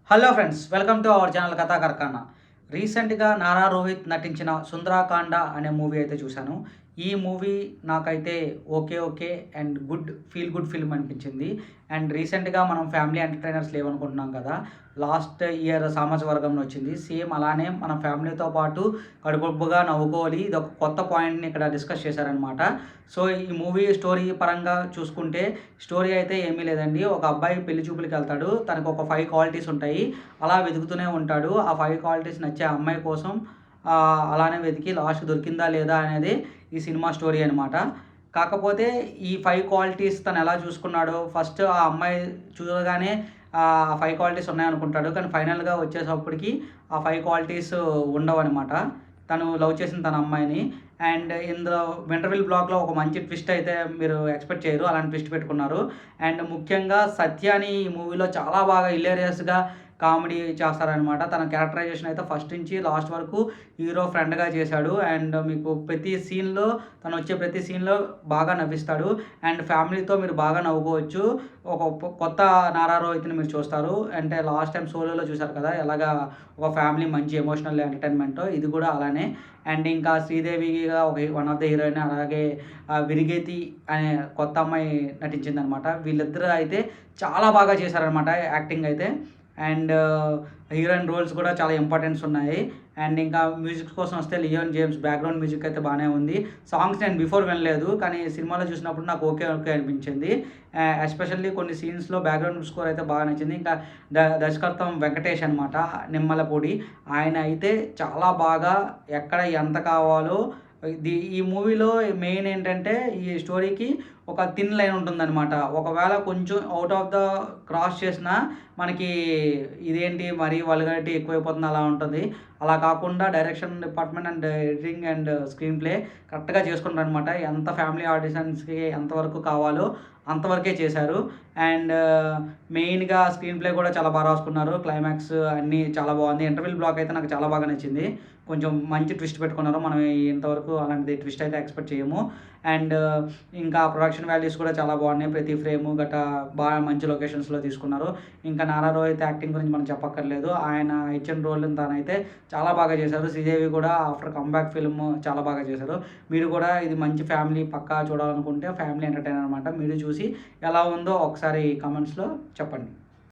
Hello friends, welcome to our channel కథా కార్ఖానా. రీసెంట్గా నారా రోహిత్ నటించిన సుందరాకాండ అనే మూవీ అయితే చూశాను. ఈ మూవీ నాకైతే okay okay and good film అనిపించింది. అండ్ రీసెంట్గా మనం ఫ్యామిలీ ఎంటర్టైనర్స్ లేవనుకుంటున్నాం కదా, లాస్ట్ ఇయర్ సామాజిక వర్గంలో వచ్చింది. సేమ్ అలానే మన ఫ్యామిలీతో పాటు కడుపుబ్బుగా నవ్వుకోవాలి, ఇది ఒక కొత్త పాయింట్ని ఇక్కడ డిస్కస్ చేశారనమాట. సో ఈ మూవీ స్టోరీ పరంగా చూసుకుంటే స్టోరీ అయితే ఏమీ లేదండి. ఒక అబ్బాయి పెళ్లి చూపులకి వెళ్తాడు. తనకు ఒక 5 క్వాలిటీస్ ఉంటాయి. అలా వెతుకుతూనే ఉంటాడు. ఆ 5 క్వాలిటీస్ నచ్చే అమ్మాయి కోసం అలానే వెతికి లాస్ట్ దొరికిందా లేదా అనేది ఈ సినిమా స్టోరీ అనమాట. కాకపోతే ఈ 5 క్వాలిటీస్ తను ఎలా చూసుకున్నాడో, ఫస్ట్ ఆ అమ్మాయి చూడగానే 5 క్వాలిటీస్ ఉన్నాయనుకుంటాడు. కానీ ఫైనల్‌గా వచ్చేసప్పటికి ఆ 5 క్వాలిటీస్ ఉండవనమాట. తను లవ్ చేసిన తన అమ్మాయిని. అండ్ ఇందులో ఇంటర్వెల్ బ్లాక్‌లో ఒక మంచి ట్విస్ట్ అయితే మీరు ఎక్స్‌పెక్ట్ చేయరు. అలాంటి ట్విస్ట్ పెట్టుకున్నారు. అండ్ ముఖ్యంగా సత్యాని ఈ మూవీలో చాలా బాగా హిలేరియస్‌గా కామెడీ చేస్తారనమాట. తన క్యారెక్టరైజేషన్ అయితే ఫస్ట్ నుంచి లాస్ట్ వరకు హీరో ఫ్రెండ్‌గా చేశాడు. అండ్ మీకు ప్రతి సీన్‌లో తనొచ్చే ప్రతి సీన్‌లో బాగా నవ్విస్తాడు. అండ్ ఫ్యామిలీతో మీరు బాగా నవ్వుకోవచ్చు. ఒక కొత్త నారా రోహిత్‌ని మీరు చూస్తారు. అంటే లాస్ట్ టైమ్ సోలోలో చూసారు కదా, ఎలాగా ఒక ఫ్యామిలీ మంచి ఎమోషనల్ ఎంటర్‌టైన్‌మెంటో ఇది కూడా అలానే. అండ్ ఇంకా శ్రీదేవిగా వన్ ఆఫ్ ద హీరోయిన్, అలాగే విరిగేతి అనే కొత్త అమ్మాయి నటించిందనమాట. వీళ్ళిద్దరూ అయితే చాలా బాగా చేశారనమాట యాక్టింగ్ అయితే. అండ్ హీరోయిన్ రోల్స్ కూడా చాలా ఇంపార్టెన్స్ ఉన్నాయి. అండ్ ఇంకా మ్యూజిక్ కోసం వస్తే లియోన్ జేమ్స్ బ్యాక్‌గ్రౌండ్ మ్యూజిక్ అయితే బాగానే ఉంది. సాంగ్స్ నేను బిఫోర్ వినలేదు, కానీ సినిమాలో చూసినప్పుడు నాకు ఓకే ఓకే అనిపించింది. ఎస్పెషల్లీ కొన్ని సీన్స్‌లో బ్యాక్‌గ్రౌండ్ స్కోర్ అయితే బాగా నచ్చింది. ఇంకా దర్శకత్వం వెంకటేష్ అనమాట, నిమ్మలపూడి. ఆయన అయితే చాలా బాగా ఎక్కడ ఎంత కావాలో ఈ మూవీలో మెయిన్ ఏంటంటే ఈ స్టోరీకి ఒక థిన్ లైన్ ఉంటుందనమాట. ఒకవేళ కొంచెం ఔట్ ఆఫ్ ద క్రాస్ చేసినా మనకి ఇదేంటి మరీ వల్గారిటీ ఎక్కువైపోతుంది అలా ఉంటుంది. అలా కాకుండా direction department and editing and screen play కరెక్ట్‌గా చేసుకున్నారనమాట. ఎంత ఫ్యామిలీ ఆడియన్స్‌కి ఎంతవరకు కావాలో అంతవరకే చేశారు. అండ్ మెయిన్‌గా స్క్రీన్ ప్లే కూడా చాలా బాగా రాసుకున్నారు. క్లైమాక్స్ అన్నీ చాలా బాగుంది. ఇంటర్వెల్ బ్లాక్ అయితే నాకు చాలా బాగా నచ్చింది. కొంచెం మంచి ట్విస్ట్ పెట్టుకున్నారు. మనం ఇంతవరకు అలాంటిది ట్విస్ట్ అయితే ఎక్స్‌పెక్ట్ చేయము. అండ్ ఇంకా ప్రొడక్షన్ వాల్యూస్ కూడా చాలా బాగున్నాయి. ప్రతి ఫ్రేము గట్టా బాగా మంచి లొకేషన్స్‌లో తీసుకున్నారు. ఇంకా నారా రోహిత్ యాక్టింగ్ గురించి మనం చెప్పక్కర్లేదు. ఆయన ఇచ్చిన రోల్‌ని తనైతే చాలా బాగా చేశారు. శ్రీదేవి కూడా ఆఫ్టర్ కమ్‌బ్యాక్ ఫిల్మ్ చాలా బాగా చేశారు. మీరు కూడా ఇది మంచి ఫ్యామిలీ పక్కా చూడాలనుకుంటే ఫ్యామిలీ ఎంటర్‌టైనర్ అనమాట. మీరు చూసి ఎలా ఉందో ఒకసారి కామెంట్స్‌లో చెప్పండి.